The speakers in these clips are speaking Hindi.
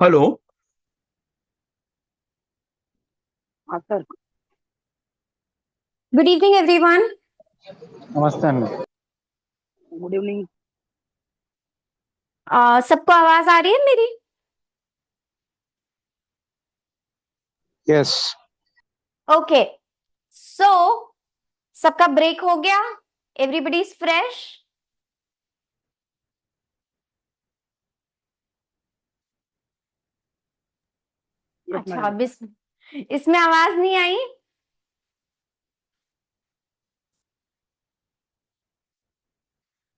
हेलो। हाँ सर। Good evening, everyone. नमस्ते अंकल। Good evening. सबको आवाज आ रही है मेरी? यस। ओके, सो सबका ब्रेक हो गया? Everybody is fresh? यस अच्छा, मैडम। अब इसमें आवाज नहीं आई?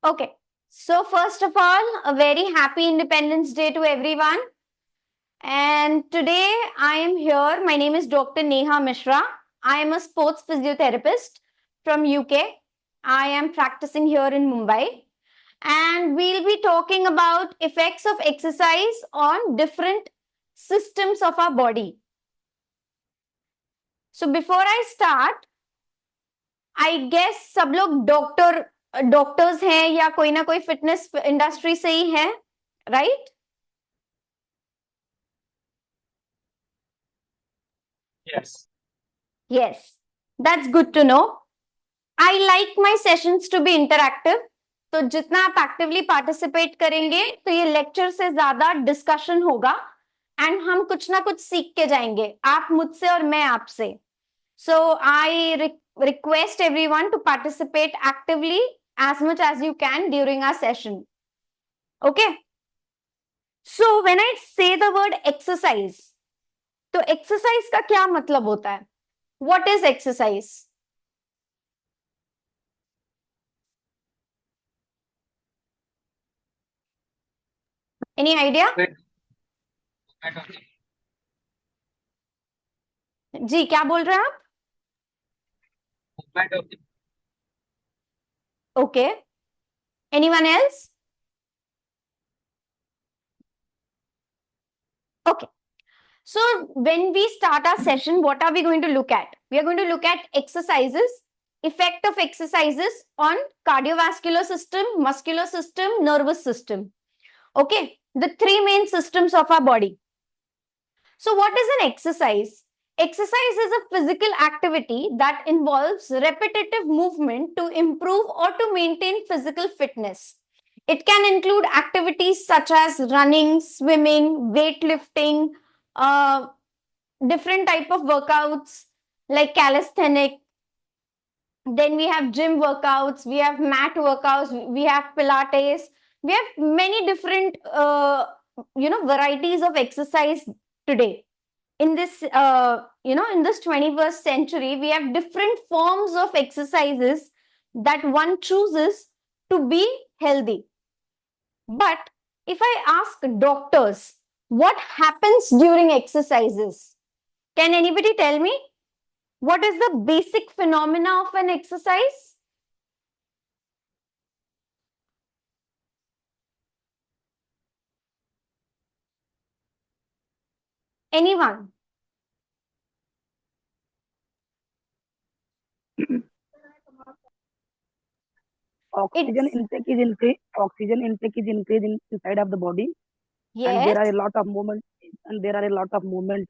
Okay, so first of all, a very happy Independence Day to everyone. And today I am here. My name is Dr. Neha Mishra. I am a sports physiotherapist from UK. I am practicing here in Mumbai. And we'll be talking about effects of exercise on different systems of our body. So before I start, I guess सब लोग डॉक्टर्स हैं या कोई ना कोई फिटनेस इंडस्ट्री से ही हैं, right? Yes. Yes, that's good to know. I like my sessions to be interactive. तो जितना आप एक्टिवली पार्टिसिपेट करेंगे तो ये लेक्चर से ज्यादा डिस्कशन होगा एंड हम कुछ ना कुछ सीख के जाएंगे, आप मुझसे और मैं आपसे. So I request everyone to participate actively as much as you can during our session. Okay? So when I say the word exercise, तो एक्सरसाइज का क्या मतलब होता है? What is exercise? Any idea? जी, क्या बोल रहे हैं आप? Okay. Anyone else? Okay. So when we start our session, what are we going to look at? We are going to look at exercises, effect of exercises on cardiovascular system, muscular system, nervous system. Okay, the three main systems of our body. So what is an exercise? Exercise is a physical activity that involves repetitive movement to improve or to maintain physical fitness. It can include activities such as running, swimming, weightlifting, uh, different type of workouts like calisthenic. Then we have gym workouts, we have mat workouts, we have Pilates, we have many different varieties of exercise today. In this in this 21st century, we have different forms of exercises that one chooses to be healthy. But if I ask doctors what happens during exercises, can anybody tell me what is the basic phenomena of an exercise? Anyone? Oxygen It's intake is increased. Oxygen intake is increased inside of the body, and there are yes. a lot of movement. And there are a lot of movement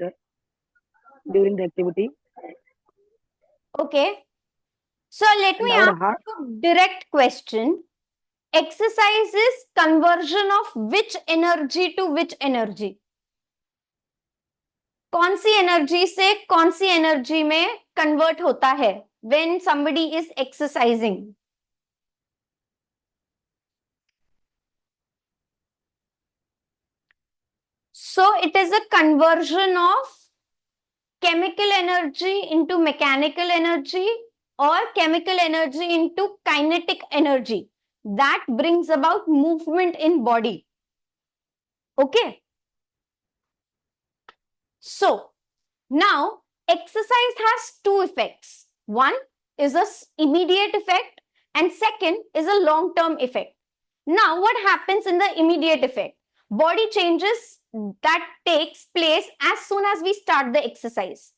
during the activity. Okay. So let me And ask our heart, you a direct question. Exercise is conversion of which energy to which energy? कौन सी एनर्जी से कौन सी एनर्जी में कन्वर्ट होता है when somebody is exercising? So it is a conversion of chemical energy into mechanical energy or chemical energy into kinetic energy that brings about movement in body. Okay, so now exercise has two effects. One is a immediate effect and second is a long term effect. Now what happens in the immediate effect? Body changes that takes place as soon as we start the exercise.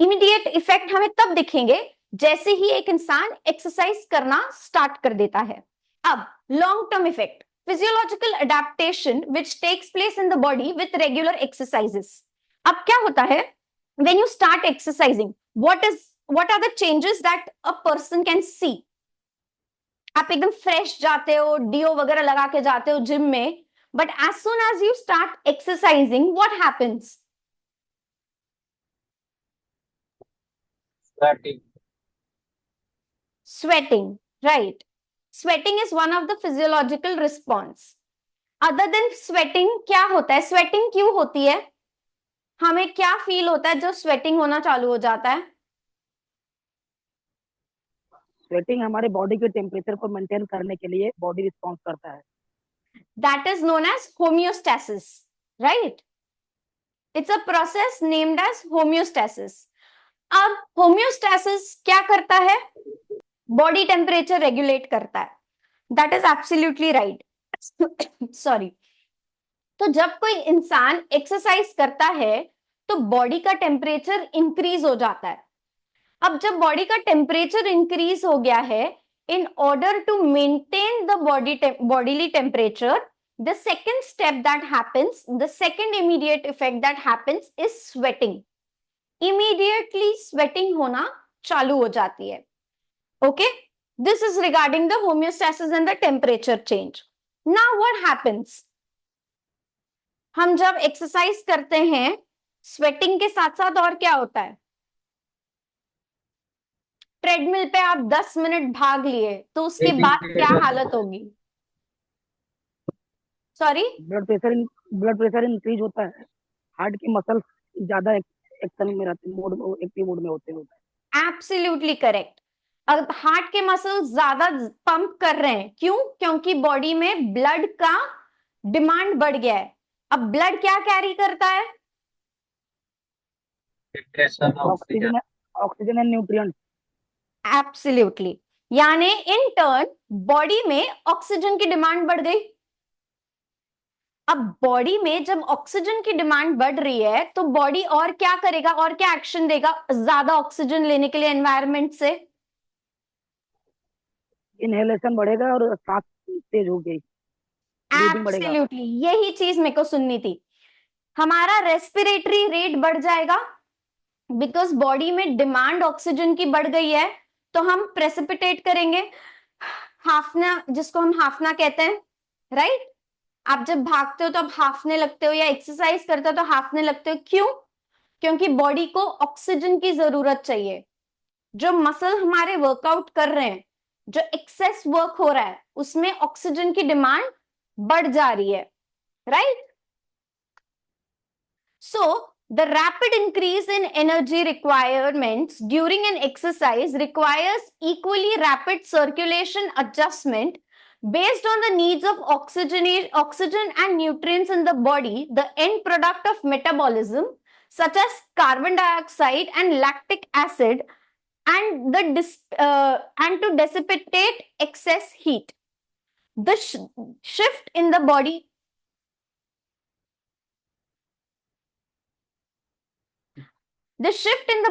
Immediate effect हमें तब दिखेंगे जैसे ही एक इंसान एक्सरसाइज करना स्टार्ट कर देता है. अब long term effect, physiological adaptation which takes place in the body with regular exercises. अब क्या होता है when you start exercising, what are the changes that a person can see? आप एकदम फ्रेश जाते हो, डीओ वगैरह लगा के जाते हो जिम में, but as soon as you start exercising, what happens? Sweating, right? Sweating is one of the physiological response. Other than sweating, क्या होता है? Sweating क्यों होती है? हमें क्या फील होता है जब स्वेटिंग होना चालू हो जाता है? स्वेटिंग हमारे बॉडी के टेम्परेचर को मेंटेन करने के लिए बॉडी रिस्पॉन्स करता है. That is known as homeostasis, right? It's a process named as homeostasis. अब homeostasis क्या करता है? बॉडी टेम्परेचर रेगुलेट करता है. That is absolutely right. Sorry. तो जब कोई इंसान एक्सरसाइज करता है तो बॉडी का टेम्परेचर इंक्रीज हो जाता है. अब जब बॉडी का टेम्परेचर इंक्रीज हो गया है, in order to maintain the bodily temperature, the second step that happens, the second immediate effect that happens is sweating. Immediately sweating होना चालू हो जाती है. Okay, this is regarding the homeostasis and the temperature change. Now what happens? हम जब एक्सरसाइज करते हैं, स्वेटिंग के साथ साथ और क्या होता है? ट्रेडमिल पे आप 10 मिनट भाग लिए तो उसके बाद क्या हालत होगी? सॉरी, ब्लड प्रेशर इंक्रीज होता है. हार्ट के मसल्स ज्यादा एक्शन में रहते हैं, एक्टिव मोड में होते हैं. Absolutely correct. अब हार्ट के मसल्स ज्यादा पंप कर रहे हैं. क्यों? क्योंकि बॉडी में ब्लड का डिमांड बढ़ गया है. अब ब्लड क्या कैरी करता है? Oxygen and nutrients. एब्सोल्युटली. यानी इन टर्न बॉडी में ऑक्सीजन की डिमांड बढ़ गई. अब बॉडी में जब ऑक्सीजन की डिमांड बढ़ रही है तो बॉडी और क्या करेगा, और क्या एक्शन देगा ज्यादा ऑक्सीजन लेने के लिए एनवायरनमेंट से? इनहेलेशन बढ़ेगा और सांस तेज हो गई. एब्सोल्युटली, यही चीज मेरे को सुननी थी. हमारा रेस्पिरेटरी रेट बढ़ जाएगा बिकॉज बॉडी में डिमांड ऑक्सीजन की बढ़ गई है. तो हम प्रेसिपिटेट करेंगे, हाफना, जिसको हम हाफना कहते हैं, राइट? आप जब भागते हो तो आप हाफने लगते हो, या एक्सरसाइज करते हो तो हाफने लगते हो. क्यों? क्योंकि बॉडी को ऑक्सीजन की जरूरत चाहिए. जो मसल हमारे वर्कआउट कर रहे हैं, जो एक्सेस वर्क हो रहा है, उसमें ऑक्सीजन की डिमांड बढ़ जा रही है, right? So the rapid increase in energy requirements during an exercise requires equally rapid circulation adjustment based on the needs of oxygen and nutrients in the body, the end product of metabolism, such as carbon dioxide and lactic acid, and and to dissipate excess heat. The shift in the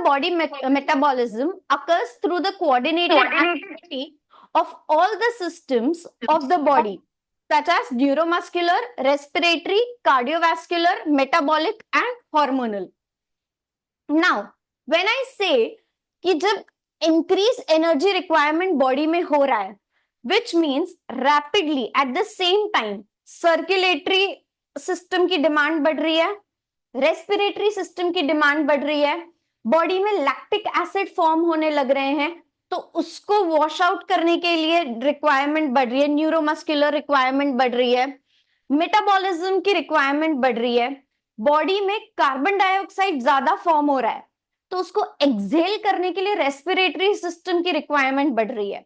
body metabolism occurs through the coordinated activity of all the systems of the body, such as neuromuscular, respiratory, cardiovascular, metabolic, and hormonal. Now, when I say कि जब increase energy requirement body में हो रहा है, which means rapidly at the same time circulatory system की demand बढ़ रही है, रेस्पिरेटरी सिस्टम की डिमांड बढ़ रही है, बॉडी में लैक्टिक एसिड फॉर्म होने लग रहे हैं, तो उसको वॉश आउट करने के लिए रिक्वायरमेंट बढ़ रही है, न्यूरोमस्कुलर रिक्वायरमेंट बढ़ रही है, मेटाबॉलिज्म की रिक्वायरमेंट बढ़ रही है, बॉडी में कार्बन डाइऑक्साइड ज्यादा फॉर्म हो रहा है, तो उसको एक्सहेल करने के लिए रेस्पिरेटरी सिस्टम की रिक्वायरमेंट बढ़ रही है,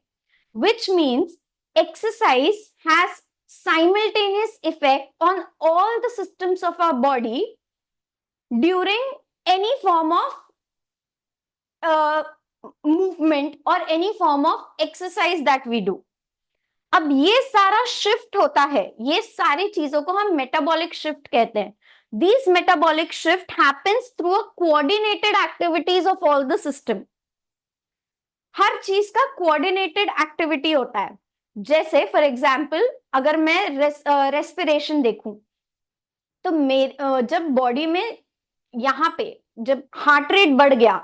which means exercise has simultaneous effect on all the systems of our body during any form of movement or any form of exercise that we do. अब ये सारा शिफ्ट होता है, ये सारी चीजों को हम मेटाबॉलिक शिफ्ट कहते हैं. These metabolic shift happens through a coordinated activities of all the system. हर चीज का कोऑर्डिनेटेड एक्टिविटी होता है. जैसे फॉर एग्जाम्पल अगर मैं रेस्पिरेशन देखूं, तो जब बॉडी में यहाँ पे जब हार्ट रेट बढ़ गया,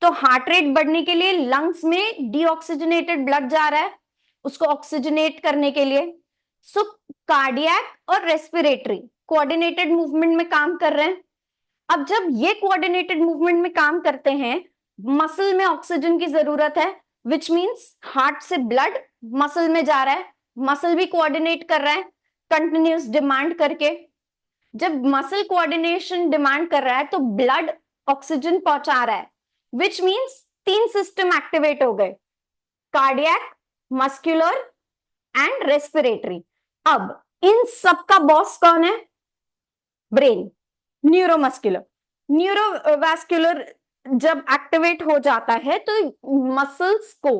तो हार्ट रेट बढ़ने के लिए लंग्स में डीऑक्सीजनेटेड ब्लड जा रहा है उसको ऑक्सीजनेट करने के लिए। सो कार्डियक और रेस्पिरेटरी कोऑर्डिनेटेड मूवमेंट में काम कर रहे हैं। अब जब ये कोऑर्डिनेटेड मूवमेंट में काम करते हैं, मसल में ऑक्सीजन की जरूरत है, विच मींस हार्ट से ब्लड मसल में जा रहा है, मसल भी कोऑर्डिनेट कर रहा है कंटिन्यूस डिमांड करके। जब मसल कोऑर्डिनेशन डिमांड कर रहा है तो ब्लड ऑक्सीजन पहुंचा रहा है, विच मींस 3 सिस्टम एक्टिवेट हो गए, कार्डियक, मस्कुलर एंड रेस्पिरेटरी। अब इन सब का बॉस कौन है? ब्रेन। न्यूरोमस्कुलर, न्यूरोवास्कुलर जब एक्टिवेट हो जाता है तो मसल्स को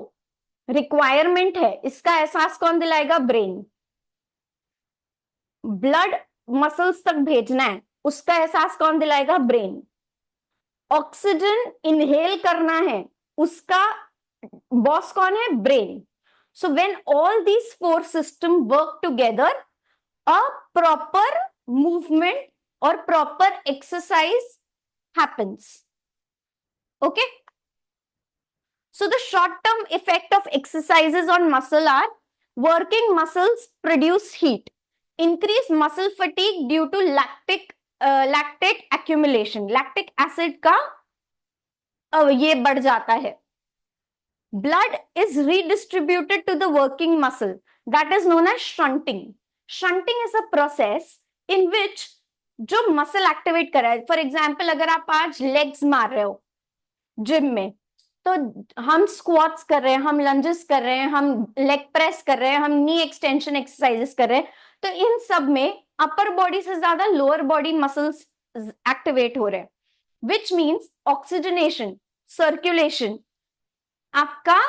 रिक्वायरमेंट है, इसका एहसास कौन दिलाएगा? ब्रेन। ब्लड मसल्स तक भेजना है, उसका एहसास कौन दिलाएगा? ब्रेन। ऑक्सीजन इनहेल करना है, उसका बॉस कौन है? Brain. So when all these 4 system work together, a proper movement और proper exercise happens. Okay, so the short term effect of exercises on muscle are: working muscles produce heat, increase muscle fatigue due to lactate accumulation, lactic acid का ये बढ़ जाता है। blood is redistributed to the working muscle, that is known as shunting. Shunting is a process in which जो मसल एक्टिवेट कर रहा है, फॉर एग्जाम्पल अगर आप आज लेग्स मार रहे हो जिम में, तो हम स्क्वाट्स कर रहे हैं, हम लंजेस कर रहे हैं, हम लेग प्रेस कर रहे हैं, हम नी एक्सटेंशन एक्सरसाइजेस कर रहे हैं, तो इन सब में अपर बॉडी से ज्यादा लोअर बॉडी मसल्स एक्टिवेट हो रहे हैं, विच मीन्स ऑक्सीजनेशन, सर्कुलेशन आपका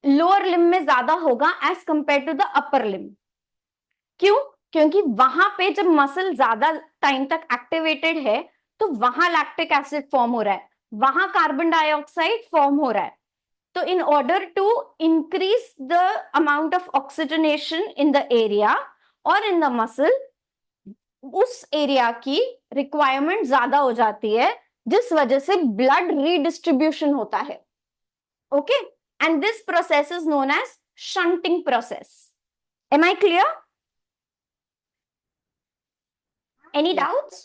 लोअर लिम्ब में ज्यादा होगा as compare to the upper limb. क्यों? क्योंकि वहां पे जब मसल ज्यादा टाइम तक एक्टिवेटेड है तो वहां लैक्टिक एसिड फॉर्म हो रहा है, वहां कार्बन डाइऑक्साइड फॉर्म हो रहा है। तो in order to increase the amount of oxygenation in the area और इन द मसल, उस एरिया की रिक्वायरमेंट ज्यादा हो जाती है, जिस वजह से ब्लड रीडिस्ट्रीब्यूशन होता है। Okay, and this process is known as shunting process. Am I clear? Any doubts?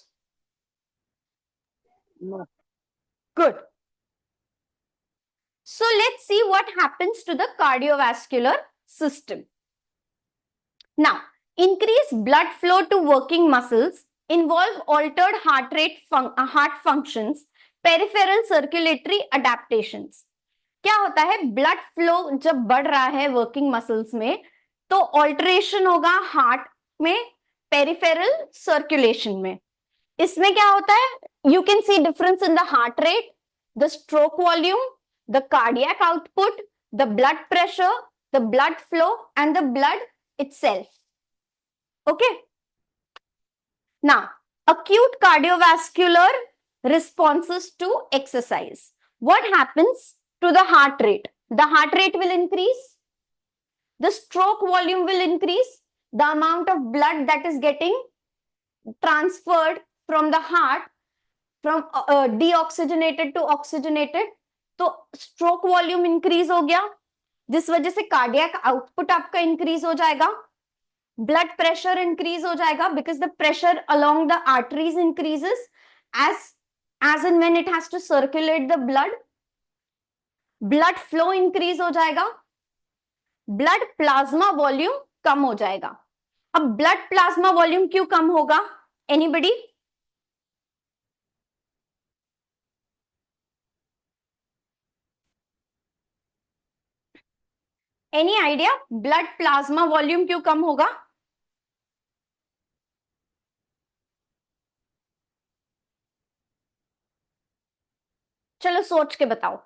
No. Good. So let's see what happens to the cardiovascular system. Now, increased blood flow to working muscles involve altered heart rate, heart functions, peripheral circulatory adaptations. क्या होता है? ब्लड फ्लो जब बढ़ रहा है वर्किंग मसल्स में, तो ऑल्टरेशन होगा हार्ट में, पेरिफेरल सर्कुलेशन में। इसमें क्या होता है? You can see difference in the heart rate, the stroke volume, the cardiac output, the blood pressure, the blood flow and the blood itself. Okay, now acute cardiovascular responses to exercise. What happens to the heart rate? The heart rate will increase, the stroke volume will increase, the amount of blood that is getting transferred from the heart from deoxygenated to oxygenated, तो stroke volume increase हो गया, जिस वजह से कार्डियक आउटपुट आपका इंक्रीज हो जाएगा, ब्लड प्रेशर इंक्रीज हो जाएगा because the pressure along the arteries increases as and when it has to circulate the blood. Blood flow increase हो जाएगा, ब्लड प्लाज्मा वॉल्यूम कम हो जाएगा। अब ब्लड प्लाज्मा वॉल्यूम क्यों कम होगा? Anybody? Any idea blood plasma volume क्यों कम होगा? चलो सोच के बताओ,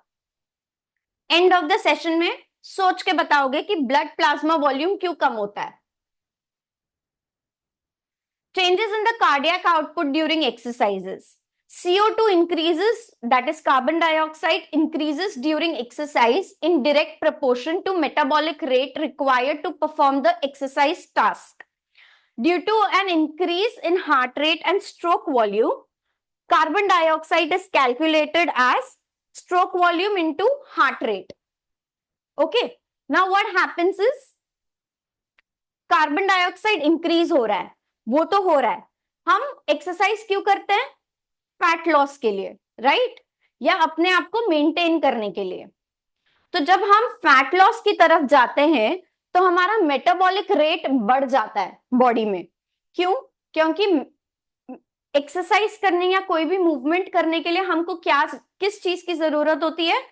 एंड ऑफ द सेशन में सोच के बताओगे कि ब्लड प्लाज्मा वॉल्यूम क्यों कम होता है। Changes in the cardiac output during exercises. CO2 increases, that is carbon dioxide increases during exercise in direct proportion to metabolic rate required to perform the exercise task. Due to an increase in heart rate and stroke volume, carbon dioxide is calculated as stroke volume into heart rate. Okay, now what happens is carbon dioxide increase हो रहा है, वो तो हो रहा है, हम एक्सरसाइज क्यों करते हैं? फैट लॉस के लिए, राइट, या अपने आप को मेंटेन करने के लिए। तो जब हम फैट लॉस की तरफ जाते हैं तो हमारा मेटाबॉलिक रेट बढ़ जाता है बॉडी में। क्यों? क्योंकि एक्सरसाइज करने या कोई भी मूवमेंट करने के लिए हमको किस चीज की जरूरत होती है?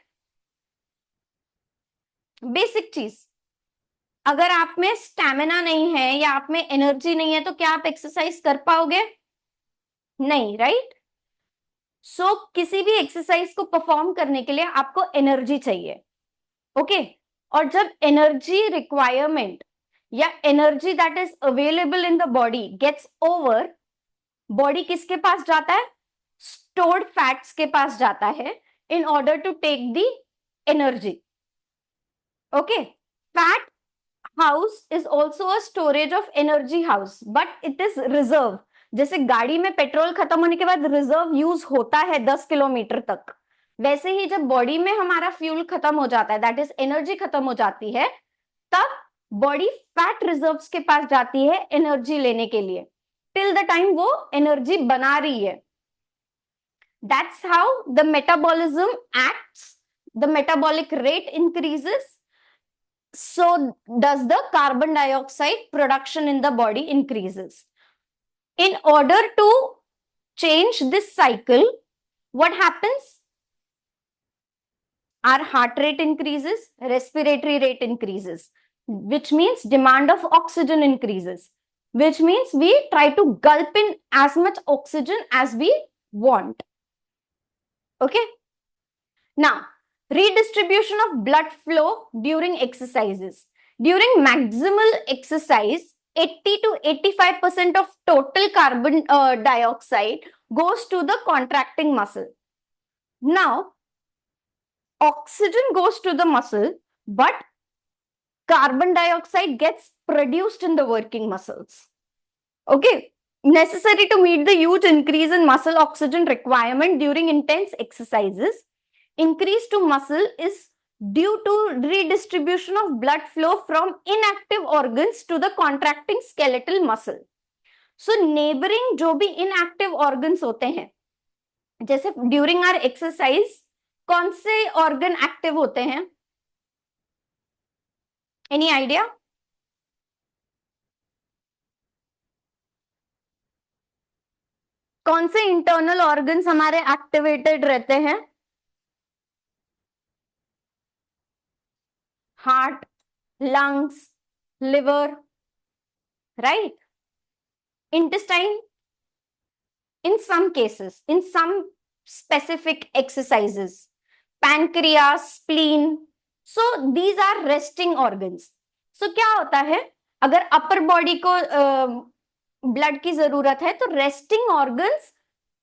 बेसिक चीज। अगर आप में स्टैमिना नहीं है या आप में एनर्जी नहीं है तो क्या आप एक्सरसाइज कर पाओगे? नहीं, राइट। सो किसी भी एक्सरसाइज को परफॉर्म करने के लिए आपको एनर्जी चाहिए, ओके। और जब एनर्जी रिक्वायरमेंट या energy that is available in the body gets over, body किसके पास जाता है? स्टोर्ड फैट्स के पास जाता है in order to take the energy, okay. Fat house is also a storage of energy house, but it is reserve. जैसे गाड़ी में पेट्रोल खत्म होने के बाद रिजर्व यूज होता है 10 किलोमीटर तक, वैसे ही जब बॉडी में हमारा फ्यूल खत्म हो जाता है, दैट इज एनर्जी खत्म हो जाती है, तब बॉडी फैट रिजर्व्स के पास जाती है एनर्जी लेने के लिए, टिल द टाइम वो एनर्जी बना रही है। That's how the metabolism acts, the metabolic rate increases, so does the carbon dioxide production in the body increases. In order to change this cycle, what happens? Our heart rate increases, respiratory rate increases, which means demand of oxygen increases, which means we try to gulp in as much oxygen as we want. Okay? Now, redistribution of blood flow during exercises. During maximal exercise, 80 to 85% of total carbon dioxide goes to the contracting muscle. Now, oxygen goes to the muscle, but carbon dioxide gets produced in the working muscles. Okay, necessary to meet the huge increase in muscle oxygen requirement during intense exercises. Increase to muscle is due to redistribution of blood flow from inactive organs to the contracting skeletal muscle. So neighboring जो भी inactive organs होते हैं, जैसे during our exercise कौन से organ active होते हैं? Any idea? कौन से internal organs हमारे activated रहते हैं? Heart, lungs, liver, right? Intestine, in some cases, in some specific exercises, pancreas, spleen. So these are resting organs. So क्या होता है, अगर upper body को blood की जरूरत है तो resting organs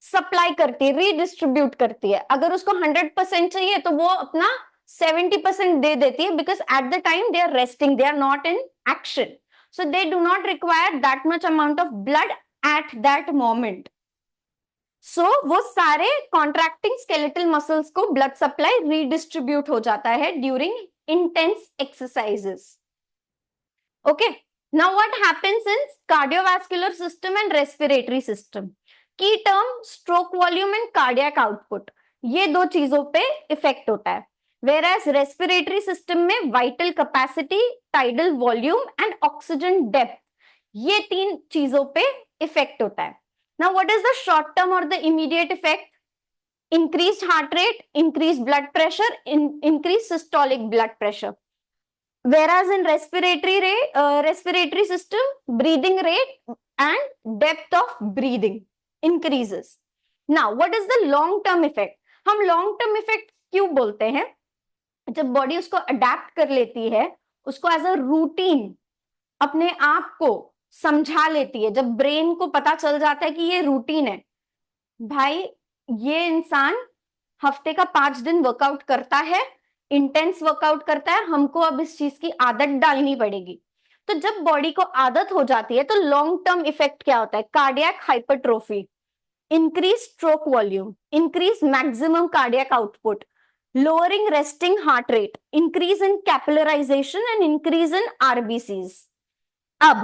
सप्लाई करती है, रीडिस्ट्रीब्यूट करती है। अगर उसको 100% चाहिए तो वो अपना 70% दे देती है, because at the time they are resting, they are not in action, so they do not require that much amount of blood at that moment. So वो सारे contracting skeletal muscles को blood supply redistribute हो जाता है during intense exercises. Okay, now what happens in cardiovascular system and respiratory system? Key term stroke volume and cardiac output, ये दो चीजों पे इफेक्ट होता है। Whereas respiratory system में vital capacity, tidal volume and oxygen depth, ये तीन चीजों पे इफेक्ट होता है। Now what is the short term or the immediate effect? Increased heart rate, increased blood pressure, increased systolic blood pressure. Whereas in respiratory system, breathing rate and depth of breathing increases. Now what is the long term effect? हम long term effect क्यों बोलते हैं? जब बॉडी उसको अडेप्ट कर लेती है, उसको एज अ रूटीन अपने आप को समझा लेती है, जब ब्रेन को पता चल जाता है कि ये रूटीन है, भाई ये इंसान हफ्ते का 5 दिन वर्कआउट करता है, इंटेंस वर्कआउट करता है, हमको अब इस चीज की आदत डालनी पड़ेगी। तो जब बॉडी को आदत हो जाती है तो लॉन्ग टर्म इफेक्ट क्या होता है? Cardiac hypertrophy, increase stroke volume, increase maximum cardiac output, lowering resting heart rate, increase in capillarization and increase in RBCs। अब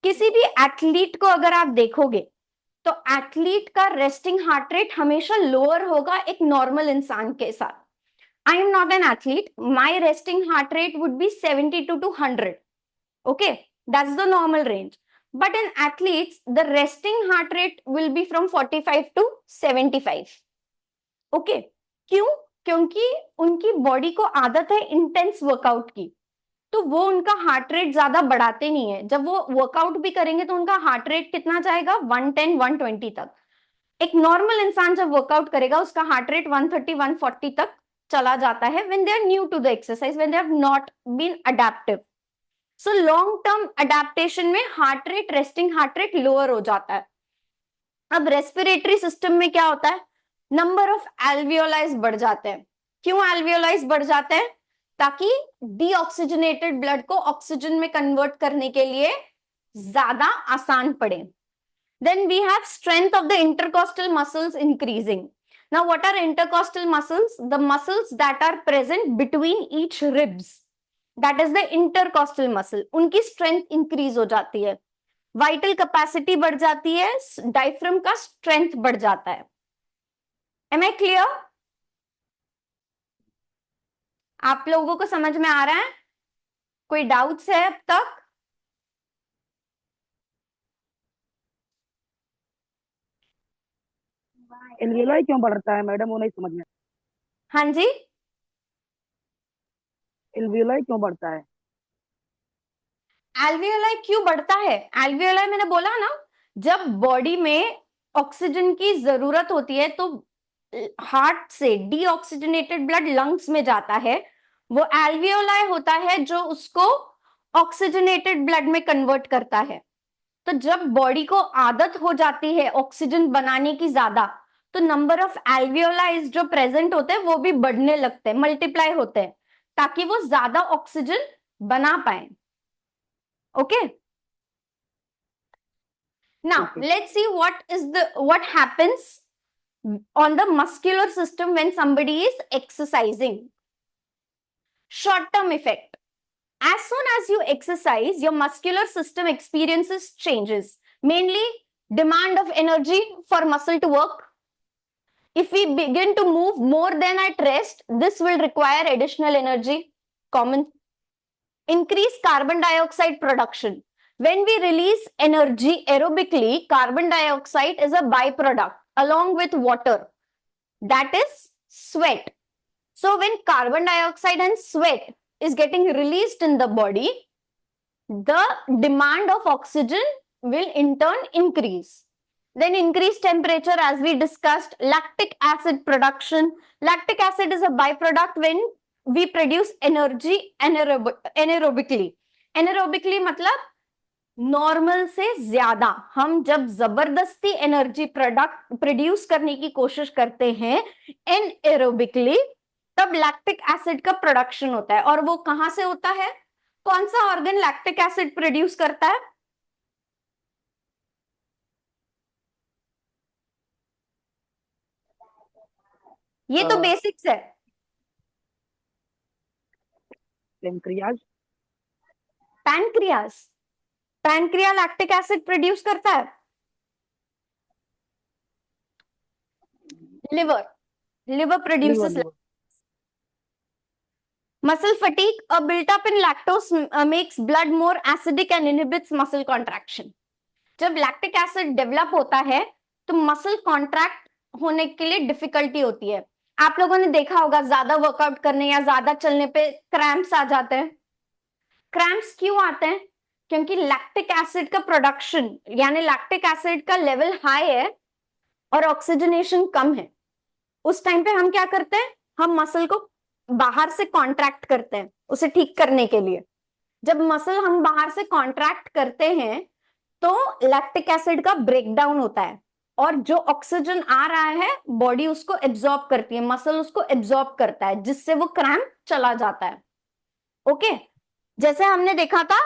किसी भी एथलीट को अगर आप देखोगे तो एथलीट का रेस्टिंग हार्ट रेट हमेशा लोअर होगा एक नॉर्मल इंसान के साथ। I am not an athlete, my resting heart rate would be 72 to 100, okay, that's the normal range, but in athletes the resting heart rate will be from 45 to 75, okay। क्यों? क्योंकि उनकी बॉडी को आदत है इंटेंस वर्कआउट की, तो वो उनका हार्ट रेट ज्यादा बढ़ाते नहीं है। जब वो वर्कआउट भी करेंगे तो उनका हार्ट रेट कितना जाएगा? 110 120 तक। एक नॉर्मल इंसान जब वर्कआउट करेगा उसका हार्ट रेट 130 140 तक चला जाता है when they are new to the exercise, when they have not been adaptive। so long term adaptation में heart rate, resting heart rate lower हो जाता है। अब रेस्पिरेटरी सिस्टम में क्या होता है? नंबर ऑफ एल्वियोलाइज बढ़ जाते हैं। क्यों एल्वियोलाइज बढ़ जाते हैं? ताकि डीऑक्सीजनेटेड ब्लड को ऑक्सीजन में कन्वर्ट करने के लिए ज्यादा आसान पड़े। Then we have strength of the intercostal muscles increasing. Now what are intercostal muscles? The muscles that are present between each ribs, that is the intercostal muscle. उनकी स्ट्रेंथ इंक्रीज हो जाती है, वाइटल कैपेसिटी बढ़ जाती है, डायफ्राम का स्ट्रेंथ बढ़ जाता है। Am I clear? आप लोगों को समझ में आ रहा है? कोई डाउट्स है अब तक? एल्वियोलाई क्यों बढ़ता है मैडम, वो नहीं समझ में। हाँ जी, एल्वियोलाई क्यों बढ़ता है? एल्वियोलाई क्यों बढ़ता है? एल्वियोलाई मैंने बोला ना, जब बॉडी में ऑक्सीजन की जरूरत होती है तो हार्ट से डीऑक्सीजनेटेड ब्लड लंग्स में जाता है, वो एल्वियोलाई होता है जो उसको ऑक्सीजनेटेड ब्लड में कन्वर्ट करता है। तो जब बॉडी को आदत हो जाती है ऑक्सीजन बनाने की ज्यादा, तो नंबर ऑफ एल्वियोलाइज जो प्रेजेंट होते हैं वो भी बढ़ने लगते हैं, मल्टीप्लाई होते हैं, ताकि वो ज्यादा ऑक्सीजन बना पाए। Okay, now Okay. let's see what happens on the muscular system when somebody is exercising. Short term effect: as soon as you exercise, your muscular system experiences changes, mainly demand of energy for muscle to work. If we begin to move more than at rest, this will require additional energy. Common. Increase carbon dioxide production. When we release energy aerobically, carbon dioxide is a byproduct along with water, that is sweat. So when carbon dioxide and sweat is getting released in the body, the demand of oxygen will in turn increase. Then increased temperature, as we discussed, lactic acid production. Lactic acid is a byproduct when we produce energy anaerobically. Anaerobically मतलब नॉर्मल से ज्यादा हम जब जबरदस्ती एनर्जी प्रोड्यूस करने की कोशिश करते हैं एनएरोबिकली, तब लैक्टिक एसिड का प्रोडक्शन होता है। और वो कहां से होता है? कौन सा ऑर्गन लैक्टिक एसिड प्रोड्यूस करता है? ये तो बेसिक्स है। Pancreas. Pancreas. Pancreas lactic acid produce करता है। Liver. Liver produces. Muscle fatigue, a built-up in lactose makes blood more acidic and inhibits muscle contraction. जब लैक्टिक एसिड डेवलप होता है तो मसल कॉन्ट्रैक्ट होने के लिए डिफिकल्टी होती है। आप लोगों ने देखा होगा ज्यादा वर्कआउट करने या ज्यादा चलने पे क्रैम्प्स आ जाते हैं। क्रैम्प्स क्यों आते हैं? क्योंकि लैक्टिक एसिड का प्रोडक्शन यानी लैक्टिक एसिड का लेवल हाई है और ऑक्सीजनेशन कम है। उस टाइम पे हम क्या करते हैं? हम मसल को बाहर से कॉन्ट्रैक्ट करते हैं उसे ठीक करने के लिए। जब मसल हम बाहर से कॉन्ट्रैक्ट करते हैं तो लैक्टिक एसिड का ब्रेकडाउन होता है। और जो ऑक्सीजन आ रहा है बॉडी उसको एब्जॉर्ब करती है, मसल उसको एब्जॉर्ब करता है, जिससे वो क्रैम्प चला जाता है। ओके, जैसे हमने देखा था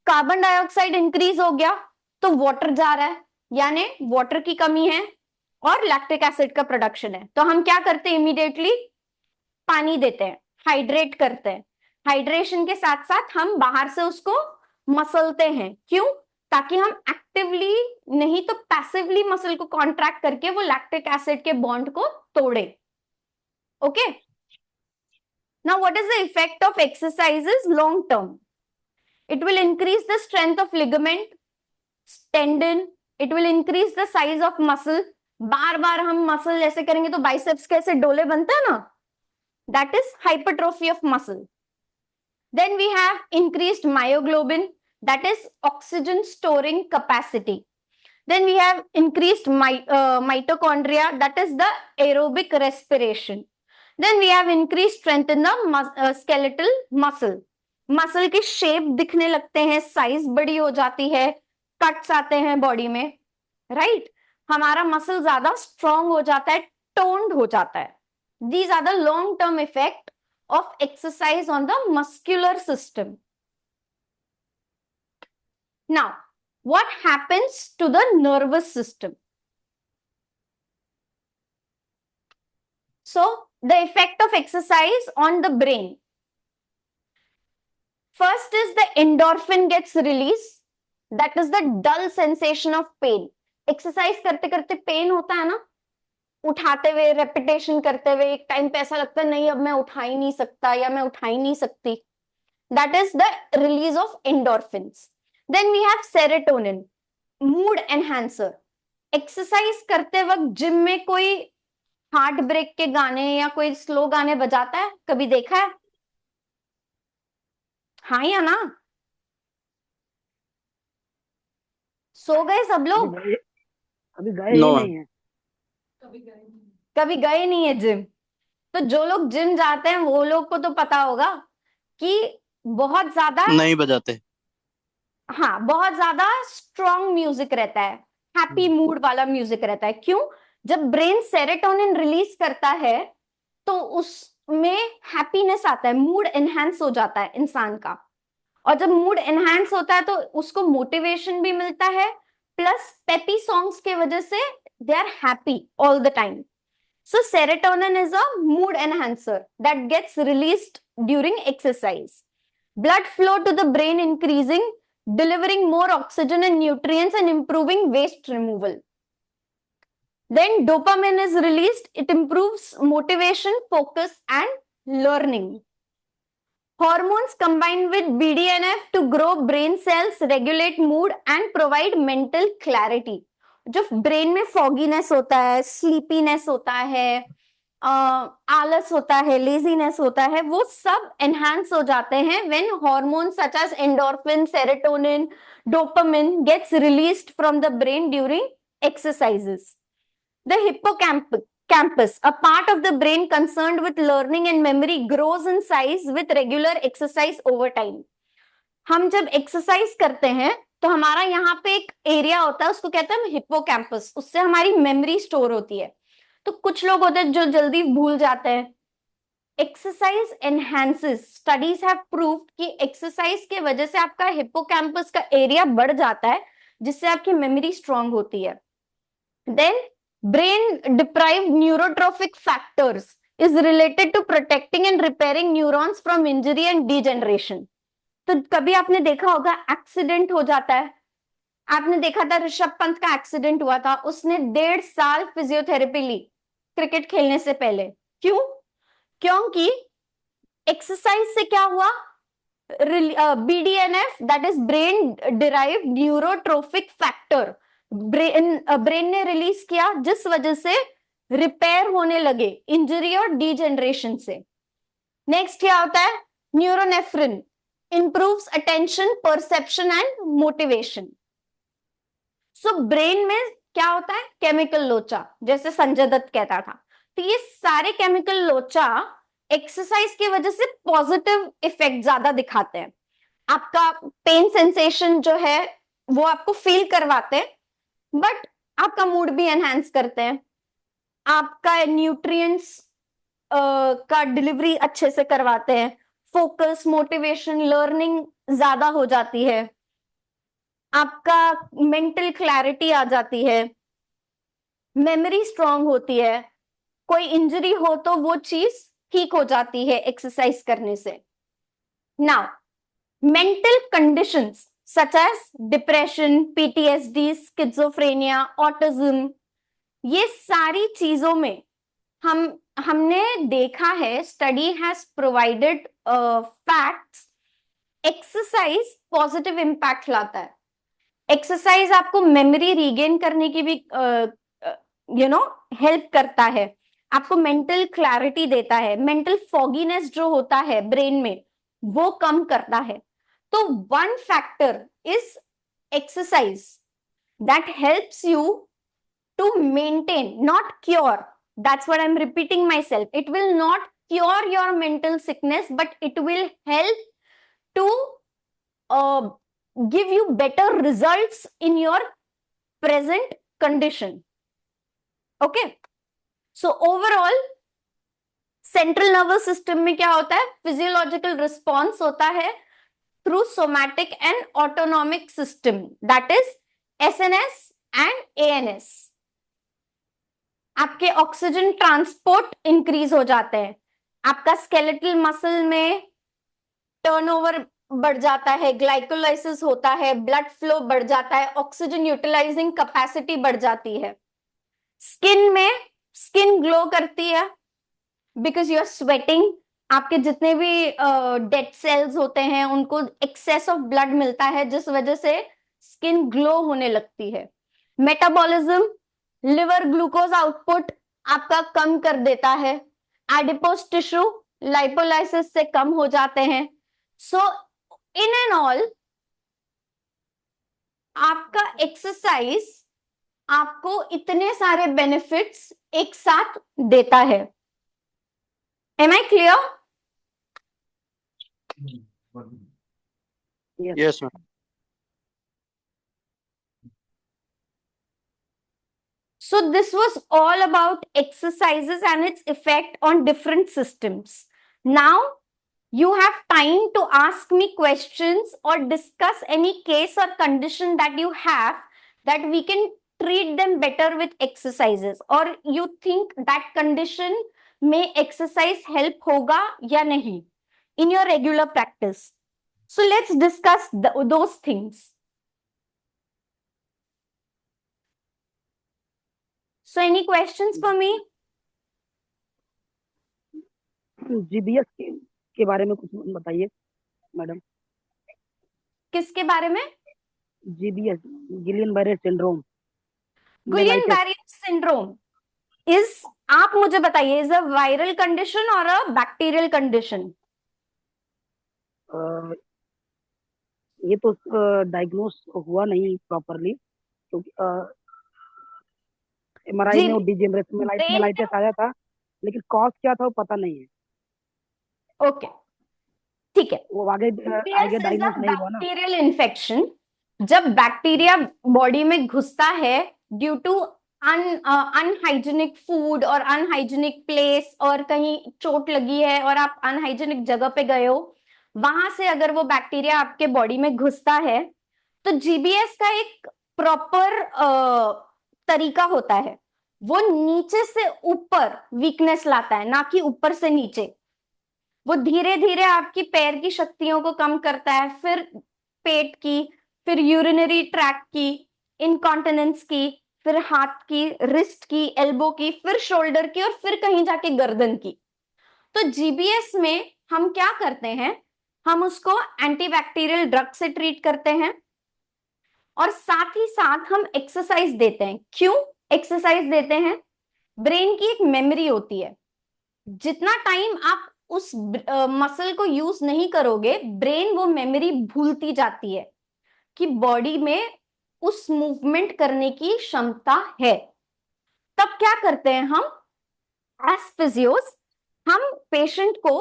कार्बन डाइऑक्साइड इंक्रीज हो गया तो वाटर जा रहा है, यानी वाटर की कमी है और लैक्टिक एसिड का प्रोडक्शन है, तो हम क्या करते हैं, इमीडिएटली पानी देते हैं, हाइड्रेट करते हैं। हाइड्रेशन के साथ साथ हम बाहर से उसको मसलते हैं, क्यों? ताकि हम एक्टिवली नहीं तो पैसिवली मसल को कॉन्ट्रैक्ट करके वो लैक्टिक एसिड के बॉन्ड को तोड़े। Okay, now what is the effect of exercises long term? It will increase the strength of ligament, tendon. It will increase the size of muscle. बार बार हम मसल ऐसे करेंगे तो बाइसेप्स के ऐसे डोले बनते हैं ना, that is hypertrophy of muscle. Then we have increased myoglobin, that is oxygen storing capacity. Then we have increased mitochondria, that is the aerobic respiration. Then we have increased strength in the skeletal muscle. Muscle की शेप दिखने लगते हैं, साइज बड़ी हो जाती है, कट्स आते हैं बॉडी में, राइट? हमारा मसल ज्यादा स्ट्रॉन्ग हो जाता है, टोन्ड हो जाता है। These are the long term effect of exercise on the muscular system. Now, what happens to the nervous system? So, the effect of exercise on the brain. First is the endorphin gets released. That is the dull sensation of pain. Exercise करते करते पेन होता है ना, उठाते हुए, रेपिटेशन करते हुए एक टाइम पे ऐसा लगता है नहीं अब मैं उठा ही नहीं सकता या मैं उठा ही नहीं सकती. That is the release of endorphins. Then we have serotonin, mood enhancer. Exercise करते वक्त जिम में कोई हार्ट ब्रेक के गाने या कोई स्लो गाने बजाता है, कभी देखा है? हाँ या ना? सो गए सब लोग? अभी गए ही नहीं है, कभी गए नहीं है जिम. तो जो लोग जिम जाते हैं वो लोग को तो पता होगा कि बहुत ज्यादा नहीं बजाते. हाँ, बहुत ज्यादा स्ट्रॉन्ग म्यूजिक रहता है, हैप्पी मूड वाला म्यूजिक रहता है. क्यों? जब ब्रेन सेरोटोनिन रिलीज करता है तो उसमें हैप्पीनेस आता है, मूड एनहांस हो जाता है इंसान का. और जब मूड एनहांस होता है तो उसको मोटिवेशन भी मिलता है, प्लस पेपी सॉन्ग्स के वजह से they are happy all the time. So serotonin is a mood enhancer that gets released during exercise. Blood flow to the brain increasing, delivering more oxygen and nutrients and improving waste removal. Then dopamine is released. It improves motivation, focus and learning. Hormones combine with BDNF to grow brain cells, regulate mood and provide mental clarity. जो ब्रेन में फॉगीनेस होता है, स्लीपीनेस होता है, आलस होता है, लेजीनेस होता है, वो सब एनहांस हो जाते हैं when hormones such as endorphin, serotonin, dopamine gets released from the brain during exercises. The hippocampus, a part of the brain concerned with learning and memory, grows in size with regular exercise over time. हम जब एक्सरसाइज करते हैं तो हमारा यहाँ पे एक एरिया होता है, उसको कहते हैं हिप्पोकैम्पस, उससे हमारी मेमोरी स्टोर होती है. तो कुछ लोग होते हैं जो जल्दी भूल जाते हैं. Exercise enhances, studies have proved कि एक्सरसाइज के वजह से आपका हिप्पोकैम्पस का एरिया बढ़ जाता है, जिससे आपकी मेमोरी स्ट्रांग होती है. Then brain deprived neurotrophic factors is related to protecting and repairing neurons from injury and degeneration. तो कभी आपने देखा होगा एक्सीडेंट हो जाता है, आपने देखा था ऋषभ पंत का एक्सीडेंट हुआ था, उसने 1.5 साल फिजियोथेरेपी ली क्रिकेट खेलने से पहले. क्यों? क्योंकि एक्सरसाइज से क्या हुआ, BDNF that is brain derived neurotrophic factor brain ने रिलीज किया, जिस वजह से रिपेयर होने लगे इंजरी और डीजेनरेशन से. नेक्स्ट क्या होता है, न्यूरोनेफ्रिन improves attention, perception and motivation. So brain में क्या होता है, केमिकल लोचा, जैसे संजय दत्त कहता था. तो ये सारे केमिकल लोचा एक्सरसाइज की वजह से पॉजिटिव इफेक्ट ज्यादा दिखाते हैं. आपका पेन सेंसेशन जो है वो आपको फील करवाते हैं, बट आपका मूड भी एनहांस करते हैं, आपका न्यूट्रिएंट्स का डिलीवरी अच्छे से करवाते हैं, फोकस, मोटिवेशन, लर्निंग ज्यादा हो जाती है, आपका मेंटल क्लैरिटी आ जाती है, मेमोरी स्ट्रांग होती है, कोई इंजरी हो तो वो चीज ठीक हो जाती है एक्सरसाइज करने से। Now mental conditions such as depression, PTSD, schizophrenia, autism, ये सारी चीजों में हमने देखा है, study has provided facts, exercise positive impact लाता है। एक्सरसाइज आपको मेमोरी रीगेन करने की भी हेल्प करता है, आपको मेंटल क्लैरिटी देता है, मेंटल फॉगीनेस जो होता है ब्रेन में वो कम करता है। तो one factor is exercise that helps you to maintain, not cure. That's what I'm repeating myself. It will not cure your mental sickness, but it will help to give you better results in your present condition. Okay. So overall, central nervous system में क्या होता है? फिजियोलॉजिकल रिस्पॉन्स होता है through somatic and autonomic system, that is SNS and ANS. आपके ऑक्सीजन ट्रांसपोर्ट इंक्रीज हो जाते हैं, आपका स्केलेटल मसल में टर्नओवर बढ़ जाता है, ग्लाइकोलाइसिस होता है, ब्लड फ्लो बढ़ जाता है, ऑक्सीजन यूटिलाइजिंग कैपेसिटी बढ़ जाती है। स्किन में स्किन ग्लो करती है बिकॉज यू आर स्वेटिंग, आपके जितने भी डेड सेल्स होते हैं उनको एक्सेस ऑफ ब्लड मिलता है जिस वजह से स्किन ग्लो होने लगती है। मेटाबॉलिज्म, लिवर ग्लूकोज आउटपुट आपका कम कर देता है, एडिपोज टिश्यू लाइपोलाइसिस से कम हो जाते हैं। सो इन एंड ऑल आपका एक्सरसाइज आपको इतने सारे बेनिफिट्स एक साथ देता है। Am I clear? Yes, ma'am. So this was all about exercises and its effect on different systems. Now you have time to ask me questions or discuss any case or condition that you have that we can treat them better with exercises, or you think that condition may exercise help hoga ya nahi in your regular practice. So let's discuss those things. So any questions for me? GBS के बारे में कुछ बताइए मैडम। किसके बारे में? GBS, Guillain Barre syndrome. Guillain Barre syndrome is, आप मुझे बताइए, इज अ वायरल कंडीशन और अ बैक्टीरियल कंडीशन? ये तो डायग्नोस हुआ नहीं प्रॉपरली, क्योंकि एमआरआई में डिजेनरेशन मेलाइटिस आया था, लेकिन कॉज क्या था वो पता नहीं है। ओके, ठीक है। वो आगे डायग्नोस नहीं हुआ ना। बैक्टीरियल इन्फेक्शन, जब बैक्टीरिया बॉडी में घुसता है ड्यू टू अनहाइजीनिक फूड और अनहाइजीनिक प्लेस, और कहीं चोट लगी है और आप अनहाइजीनिक जगह पे गए हो, वहां से अगर वो बैक्टीरिया आपके बॉडी में घुसता है तो जीबीएस का एक प्रॉपर तरीका होता है, वो नीचे से ऊपर वीकनेस लाता है, ना कि ऊपर से नीचे। वो धीरे धीरे आपकी पैर की शक्तियों को कम करता है, फिर पेट की, फिर यूरिनरी ट्रैक्ट की, इनकॉन्टिनेंस की, फिर हाथ की, रिस्ट की, एल्बो की, फिर शोल्डर की, और फिर कहीं जाके गर्दन की। तो जीबीएस में हम क्या करते हैं, हम उसको एंटीबैक्टीरियल ड्रग से ट्रीट करते हैं और साथ ही साथ हम एक्सरसाइज देते हैं। क्यों एक्सरसाइज देते हैं? ब्रेन की एक मेमोरी होती है, जितना टाइम आप उस मसल को यूज नहीं करोगे, ब्रेन वो मेमोरी भूलती जाती है कि बॉडी में उस मूवमेंट करने की क्षमता है। तब क्या करते हैं हम एज फिजियोस, हम पेशेंट को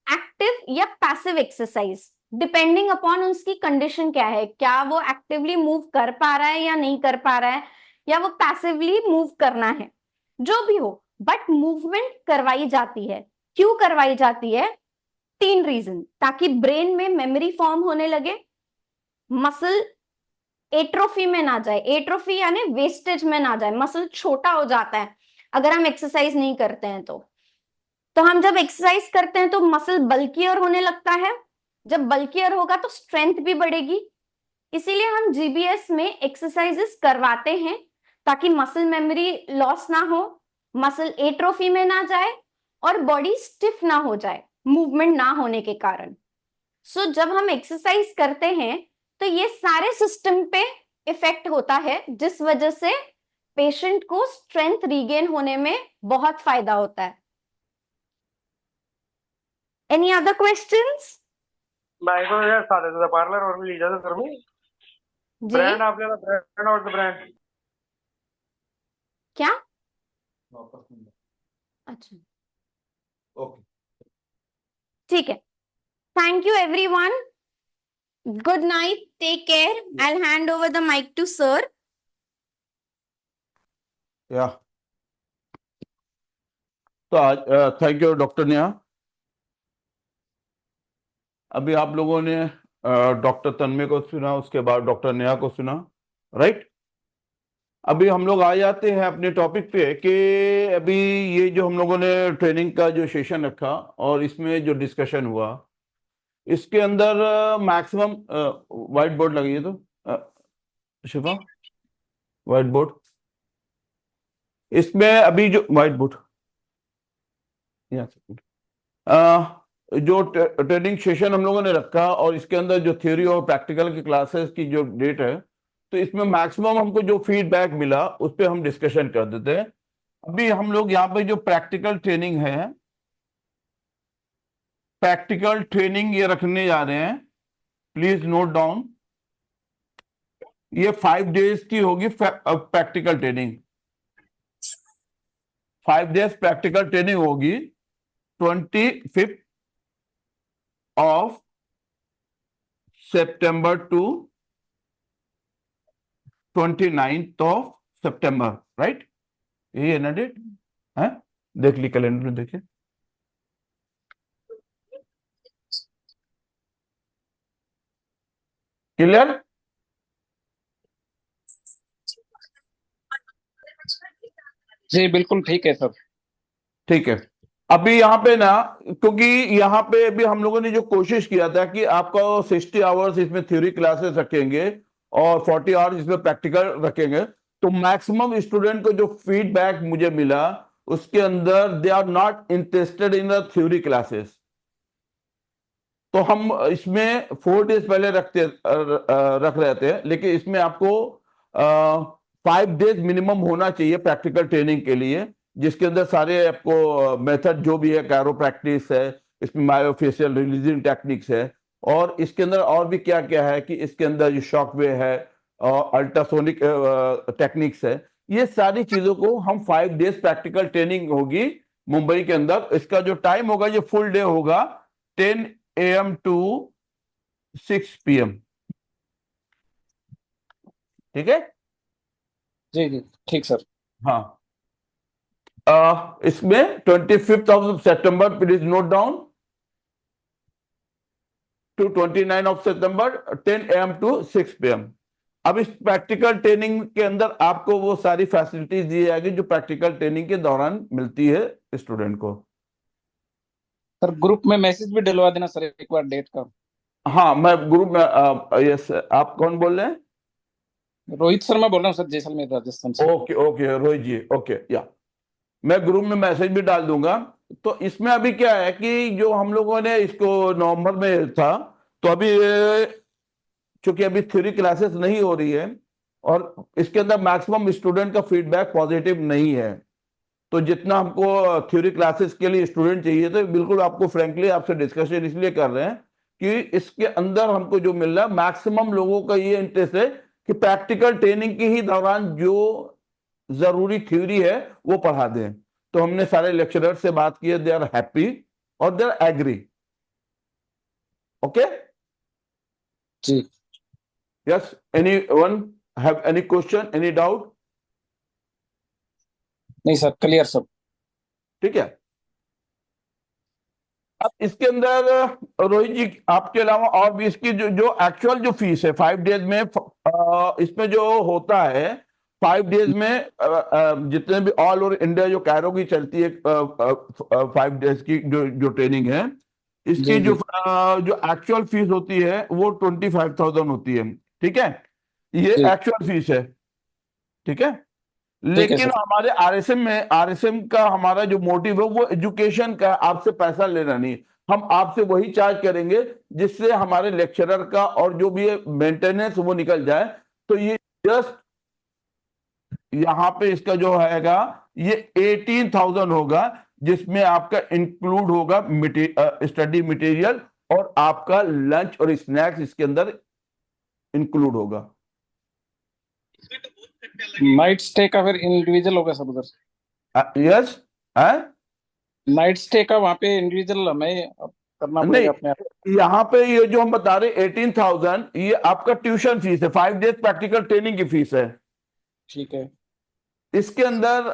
एक्टिव या पैसिव एक्सरसाइज, डिपेंडिंग अपॉन उसकी कंडीशन क्या है, क्या वो एक्टिवली मूव कर पा रहा है या नहीं कर पा रहा है, या वो पैसिवली मूव करना है, जो भी हो, बट मूवमेंट करवाई जाती है। क्यों करवाई जाती है? 3 रीजन, ताकि ब्रेन में मेमोरी फॉर्म होने लगे, मसल एट्रोफी में ना जाए, एट्रोफी यानी वेस्टेज में ना जाए, मसल छोटा हो जाता है अगर हम एक्सरसाइज नहीं करते हैं तो हम जब एक्सरसाइज करते हैं तो मसल बल्कियर होने लगता है, जब बल्कियर होगा तो स्ट्रेंथ भी बढ़ेगी। इसीलिए हम जीबीएस में एक्सरसाइजेस करवाते हैं ताकि मसल मेमोरी लॉस ना हो, मसल एट्रोफी में ना जाए और बॉडी स्टिफ ना हो जाए मूवमेंट ना होने के कारण। सो जब हम एक्सरसाइज करते हैं तो ये सारे सिस्टम पे इफेक्ट होता है, जिस वजह से पेशेंट को स्ट्रेंथ रीगेन होने में बहुत फायदा होता है। Any other questions? बायको यार साधे पार्लर और ली जाते सर मी जी ब्रँड आपल्याला ब्रँड आवडतं ब्रँड क्या? अच्छा ओके, ठीक है, thank you everyone, good night, take care, I will hand over the mic to sir. या तो आज थैंक यू डॉक्टर नेहा। अभी आप लोगों ने डॉक्टर तन्मय को सुना, उसके बाद डॉक्टर नेहा को सुना, राइट? अभी हम लोग आ जाते हैं अपने टॉपिक पे कि अभी ये जो हम लोगों ने ट्रेनिंग का जो सेशन रखा और इसमें जो डिस्कशन हुआ, इसके अंदर मैक्सिमम व्हाइट बोर्ड लगी है, तो शिफा व्हाइट बोर्ड, इसमें अभी जो व्हाइट बोर्ड जो ट्रेनिंग सेशन हम लोगों ने रखा और इसके अंदर जो थ्योरी और प्रैक्टिकल की क्लासेस की जो डेट है, तो इसमें मैक्सिमम हमको जो फीडबैक मिला उस पर हम डिस्कशन कर देते हैं। अभी हम लोग यहाँ पे जो प्रैक्टिकल ट्रेनिंग है, प्रैक्टिकल ट्रेनिंग ये रखने जा रहे हैं, प्लीज नोट डाउन। ये 5 डेज की होगी practical training, 5 days practical training होगी 25 of September to 29th of September, right? यही है ना डेट? है, देख ली कैलेंडर में, देखिए। क्लियर? जी बिल्कुल ठीक है सर। ठीक है। अभी यहाँ पे ना, क्योंकि यहाँ पे अभी हम लोगों ने जो कोशिश किया था कि आपका 60 आवर्स इसमें थ्योरी क्लासेस रखेंगे और 40 आवर्स इसमें प्रैक्टिकल रखेंगे, तो मैक्सिमम स्टूडेंट को जो फीडबैक मुझे मिला उसके अंदर they are not interested in the theory classes. तो हम इसमें 4 डेज पहले रख रहे थे, लेकिन इसमें आपको 5 डेज मिनिमम होना चाहिए प्रैक्टिकल ट्रेनिंग के लिए, जिसके अंदर सारे आपको मेथड जो भी है, कैरोप्रैक्टिस है, इसमें मायोफेशियल रिलीजिंग टेक्निक्स है, और इसके अंदर और भी क्या क्या है कि इसके अंदर जो शॉकवे है और अल्ट्रासोनिक टेक्निक्स है, ये सारी चीजों को हम 5 डेज प्रैक्टिकल ट्रेनिंग होगी मुंबई के अंदर। इसका जो टाइम होगा ये फुल डे होगा, 10 AM to 6 PM। ठीक है? जी जी ठीक सर। हाँ, इसमें 25th of September, please note down, to 29 of September 10 AM to 6 PM। अब इस प्रैक्टिकल ट्रेनिंग के अंदर आपको वो सारी फैसिलिटीज दी जाएगी जो प्रैक्टिकल ट्रेनिंग के दौरान मिलती है स्टूडेंट को। सर ग्रुप में मैसेज भी डलवा देना सर एक बार डेट का। हाँ, मैं ग्रुप में यस, आप कौन बोल रहे हैं? रोहित शर्मा बोल रहा हूँ सर, जैसलमेर राजस्थान से। ओके ओके रोहित जी, ओके, या मैं ग्रुप में मैसेज भी डाल दूंगा। तो इसमें अभी क्या है कि जो हम लोगों ने इसको नवंबर में था, तो अभी चूंकि अभी थ्योरी क्लासेस नहीं हो रही है और इसके अंदर मैक्सिमम स्टूडेंट का फीडबैक पॉजिटिव नहीं है, तो जितना हमको थ्योरी क्लासेस के लिए स्टूडेंट चाहिए, तो बिल्कुल आपको फ्रेंकली आपसे डिस्कशन इसलिए कर रहे हैं कि इसके अंदर हमको जो मिल रहा है, मैक्सिमम लोगों का ये इंटरेस्ट है कि प्रैक्टिकल ट्रेनिंग के ही दौरान जो जरूरी थ्योरी है वो पढ़ा दें। तो हमने सारे लेक्चरर से बात की है, दे आर हैप्पी और दे आर एग्री। ओके जी yes, anyone have any question, any doubt? नहीं सर, क्लियर सब। ठीक है। अब इसके अंदर रोहित जी आपके अलावा और भी इसकी जो जो एक्चुअल जो फीस है 5 डेज में, इसमें जो होता है 5 डेज में, जितने भी ऑल ओवर इंडिया जो कैरो की चलती है 5 डेज की जो जो ट्रेनिंग है, इसकी जी जो जी जो एक्चुअल फीस होती है वो 25,000 होती है। ठीक है, ये जी। एक्चुअल फीस है। ठीक है, ठीक है लेकिन सर। हमारे आरएसएम में, आरएसएम का हमारा जो मोटिव है वो एजुकेशन का, आपसे पैसा लेना नहीं। हम आपसे वही चार्ज करेंगे जिससे हमारे लेक्चरर का और जो भी मेंटेनेंस वो निकल जाए। तो ये जस्ट यहाँ पे इसका जो हैगा ये 18,000 होगा, जिसमें आपका इंक्लूड होगा स्टडी मटेरियल और आपका लंच और स्नैक्स इसके अंदर इंक्लूड होगा। नाइट स्टे का फिर इंडिविजुअल होगा सब उधर? यस है। नाइट स्टे का वहाँ पे इंडिविजुअल हमें करना नहीं, पड़ेगा अपने आप? यहाँ पे ये जो हम बता रहे 18,000 ये आपका ट्यूशन फीस है, 5 डेज प्रैक्टिकल ट्रेनिंग की फीस है। ठीक है। इसके अंदर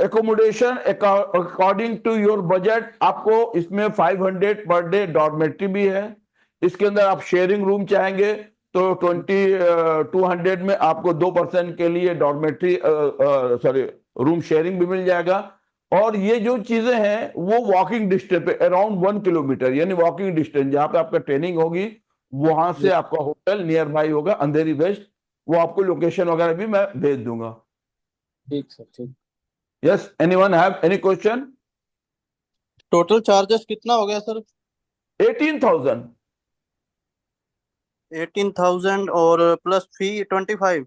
accommodation according to your budget, आपको इसमें 500 पर डे डॉर्मेट्री भी है। इसके अंदर आप शेयरिंग रूम चाहेंगे तो 200 में आपको 2 पर्सन के लिए डॉर्मेट्री सॉरी रूम शेयरिंग भी मिल जाएगा। और ये जो चीजें हैं वो वॉकिंग डिस्टेंस पे अराउंड 1 किलोमीटर, यानी वॉकिंग डिस्टेंस जहां पे आपका ट्रेनिंग होगी वहां से आपका होटल नियर बाई होगा, अंधेरी वेस्ट। वो आपको लोकेशन वगैरह भी मैं भेज दूंगा। ठीक सर, ठीक। Yes, anyone have any question? Total charges कितना हो गया सर? 18,000। 18,000 और प्लस फी 25?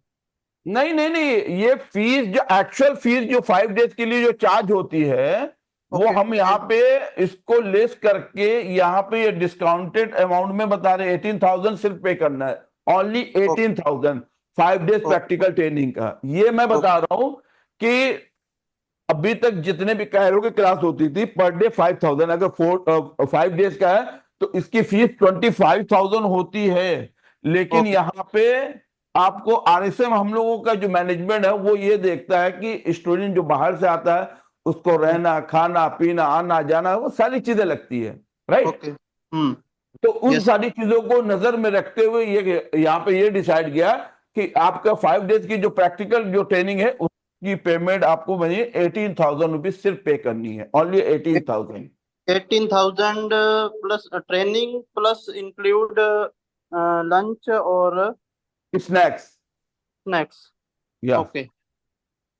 नहीं नहीं नहीं, ये फीस जो एक्चुअल फीस जो 5 डेज के लिए जो चार्ज होती है वो Okay. हम यहाँ पे इसको लेस करके यहाँ पे ये डिस्काउंटेड अमाउंट में बता रहे 18,000 सिर्फ पे करना है, ओनली 18,000 5 डेज प्रैक्टिकल ट्रेनिंग का। ये मैं बता रहा हूं कि अभी तक जितने भी कैरो की क्लास होती थी पर डे 5,000, अगर 5 डेज का है तो इसकी फीस 25,000 होती है। लेकिन Okay. यहाँ पे आपको आरएसएम हम लोगों का जो मैनेजमेंट है वो ये देखता है कि स्टूडेंट जो बाहर से आता है उसको रहना खाना पीना आना जाना वो सारी चीजें लगती है, राइट? ओके। तो उन Yes. सारी चीजों को नजर में रखते हुए ये यहाँ पे ये डिसाइड किया कि आपका 5 डेज की जो प्रैक्टिकल जो ट्रेनिंग है उसकी पेमेंट आपको बनी 18,000 रुपीज सिर्फ पे करनी है, only 18,000। 18,000 plus training plus include lunch और स्नैक्स स्नैक्स। या ओके।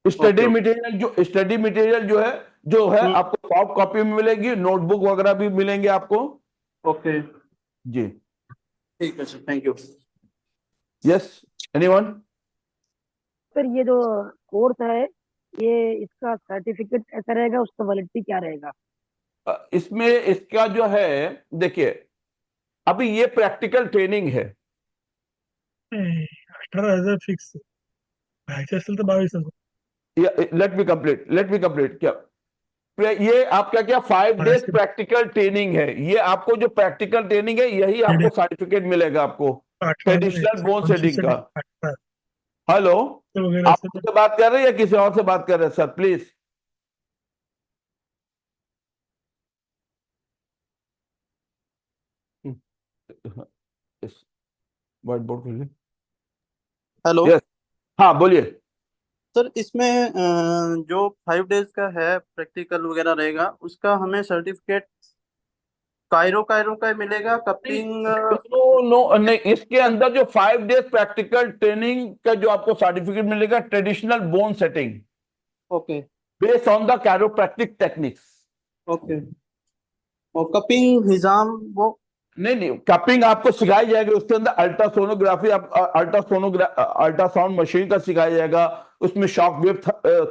Study Okay. मटेरियल जो है आपको सॉफ्ट कॉपी में मिलेगी, नोटबुक वगैरह भी मिलेंगे आपको। ओके, जी, ठीक है sir, thank you. Yes, anyone? Sir ये जो कोर्स है ये इसका सर्टिफिकेट कैसा रहेगा, उसका वैलिडिटी क्या रहेगा? इसमें इसका जो है देखिए, अभी ये प्रैक्टिकल ट्रेनिंग है। 18,000 फिक्स बाहेरचे असेल तर 22,000. लेट मी कंप्लीट क्या ये आपका क्या 5 डेज प्रैक्टिकल ट्रेनिंग है। ये आपको जो प्रैक्टिकल ट्रेनिंग है यही आपको सर्टिफिकेट मिलेगा आपको ट्रेडिशनल बोन सेटिंग का। 18,000 हेलो, वगैरह आप असेल मुझसे बात कर रहे हैं या किसी और से बात कर रहे हैं सर? प्लीज व्हाइट बोर्ड खोलिए। हेलो यस, हाँ बोलिए। सर, इसमें जो 5 डेज का है प्रैक्टिकल वगैरह रहेगा उसका हमें सर्टिफिकेट कायरो का मिलेगा? कपिंग? नो नो नहीं, इसके अंदर जो 5 डेज प्रैक्टिकल ट्रेनिंग का जो आपको सर्टिफिकेट मिलेगा traditional bone setting okay. Based on the chiropractic techniques. Okay, और कपिंग हिजाम वो? नहीं नहीं, कपिंग आपको सिखाई जाएगी, उसके अंदर अल्ट्रासोनोग्राफी अल्ट्रासाउंड मशीन का सिखाया जाएगा, उसमें शॉक वेव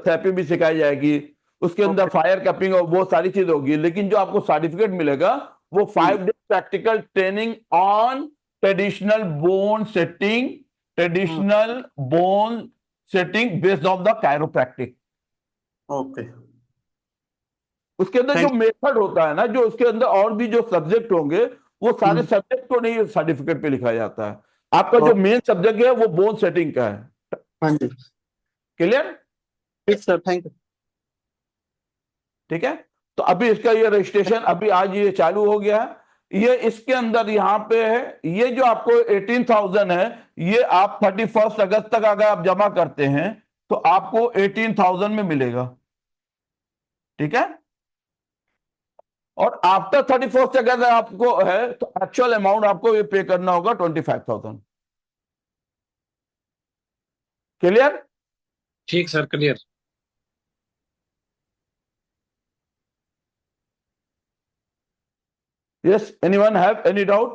थेरेपी भी सिखाई जाएगी, उसके अंदर फायर कपिंग और वो सारी चीज होगी। लेकिन जो आपको सर्टिफिकेट मिलेगा वो 5 days practical training on traditional bone setting based on the chiropractic. Okay, उसके अंदर जो मेथड होता है ना, जो उसके अंदर और भी जो सब्जेक्ट होंगे वो सारे सब्जेक्ट को नहीं सर्टिफिकेट पे लिखा जाता है। आपका जो मेन सब्जेक्ट है वो बोन सेटिंग का है। हाँ जी, क्लियर? ठीक सर, थैंक यू। ठीक है। तो अभी इसका ये रजिस्ट्रेशन अभी आज ये चालू हो गया है। ये इसके अंदर यहाँ पे है, ये जो आपको 18,000 है, ये आप 31 अगस्त तक अगर आप जमा करते हैं तो आपको 18,000 में मिलेगा, ठीक है। और आफ्टर 31 अगर आपको है तो एक्चुअल अमाउंट आपको ये पे करना होगा 25,000। क्लियर? ठीक sir, clear. Yes, anyone have any doubt?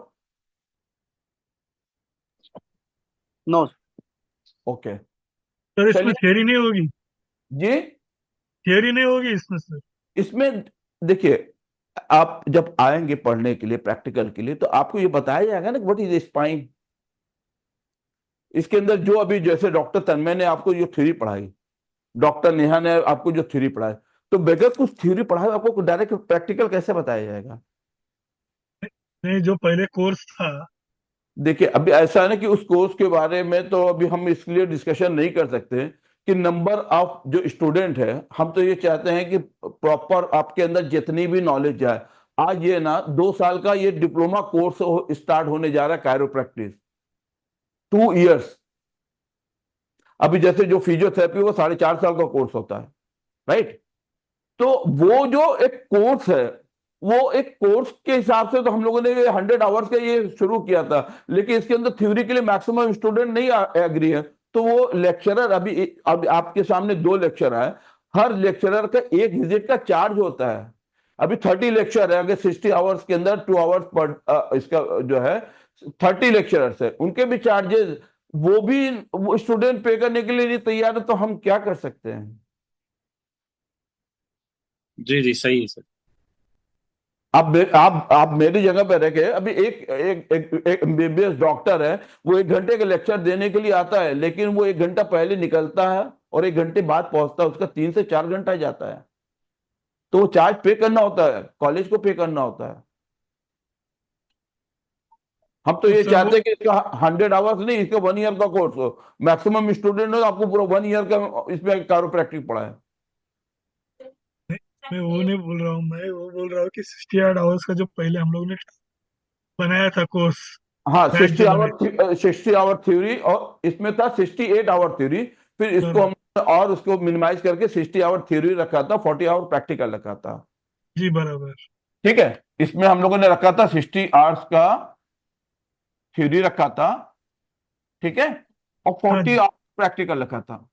No Okay. Sir इसमें चलिए थियरी नहीं होगी? जी, थियरी नहीं होगी इसमें सर? इसमें देखिए, आप जब आएंगे पढ़ने के लिए, प्रैक्टिकल के लिए, तो आपको ये बताया जाएगा ना व्हाट इज स्पाइन। इसके अंदर जो अभी जैसे डॉक्टर तन्मय ने आपको जो थ्योरी पढ़ाई, डॉक्टर नेहा ने आपको जो थ्योरी पढ़ाई, तो बगैर कुछ थ्योरी पढ़ाए आपको डायरेक्ट प्रैक्टिकल कैसे बताया जाएगा? नहीं, जो पहले कोर्स था। देखिए अभी ऐसा है ना कि उस कोर्स के बारे में तो अभी हम इसलिए डिस्कशन नहीं कर सकते कि नंबर ऑफ जो स्टूडेंट है, हम तो ये चाहते हैं कि प्रॉपर आपके अंदर जितनी भी नॉलेज जाए। आज ये ना 2 साल का ये डिप्लोमा कोर्स स्टार्ट होने जा रहा है, कायरोप्रैक्टिस 2 इयर्स। अभी जैसे जो फिजियोथेरेपी वो 4.5 साल का कोर्स होता है, राइट। तो वो जो एक कोर्स है, वो एक कोर्स के हिसाब से तो हम लोगों ने 100 आवर्स का ये शुरू किया था, लेकिन इसके अंदर थ्योरी के लिए मैक्सिमम स्टूडेंट नहीं एग्री है। तो वो लेक्चरर अभी आपके सामने 2 लेक्चर आए, हर लेक्चरर का एक विजिट का चार्ज होता है। अभी 30 लेक्चर है, अगर 60 आवर्स के अंदर 2 आवर्स पर इसका जो है 30 लेक्चरर्स है, उनके भी चार्जेस, वो भी वो स्टूडेंट पे करने के लिए नहीं तैयार है, तो हम क्या कर सकते हैं? जी जी सही है सर। आप मेरी जगह पे रह के अभी एक एमबीबीएस डॉक्टर है, वो 1 घंटे का लेक्चर देने के लिए आता है, लेकिन वो 1 घंटा पहले निकलता है और 1 घंटे बाद पहुंचता है, उसका 3 से 4 घंटा जाता है। तो वो चार्ज पे करना होता है, कॉलेज को पे करना होता है। हम तो तो ये सर चाहते हैं कि इसका 100 आवर्स नहीं, इसका 1 ईयर का कोर्स हो, मैक्सिमम स्टूडेंट हो, आपको पूरा 1 ईयर का इसमें कायरोप्रैक्टिक पढ़ा है। मैं वो नहीं बोल रहा हूँ, मैं वो बोल रहा हूँ कि 68 आवर्स का जो पहले हम लोग ने बनाया था कोर्स, हाँ, बैच जो बनाया 60 आवर थ्योरी, और इसमें था 68 आवर थ्योरी। फिर इसको था। हम और उसको मिनिमाइज करके 60 आवर थ्योरी रखा था, 40 आवर प्रैक्टिकल रखा था, जी बराबर। ठीक है। इसमें हम लोगों ने रखा था 60 आवर्स का थ्योरी रखा था, ठीक है, और हाँ 40 जी, आवर प्रैक्टिकल रखा था,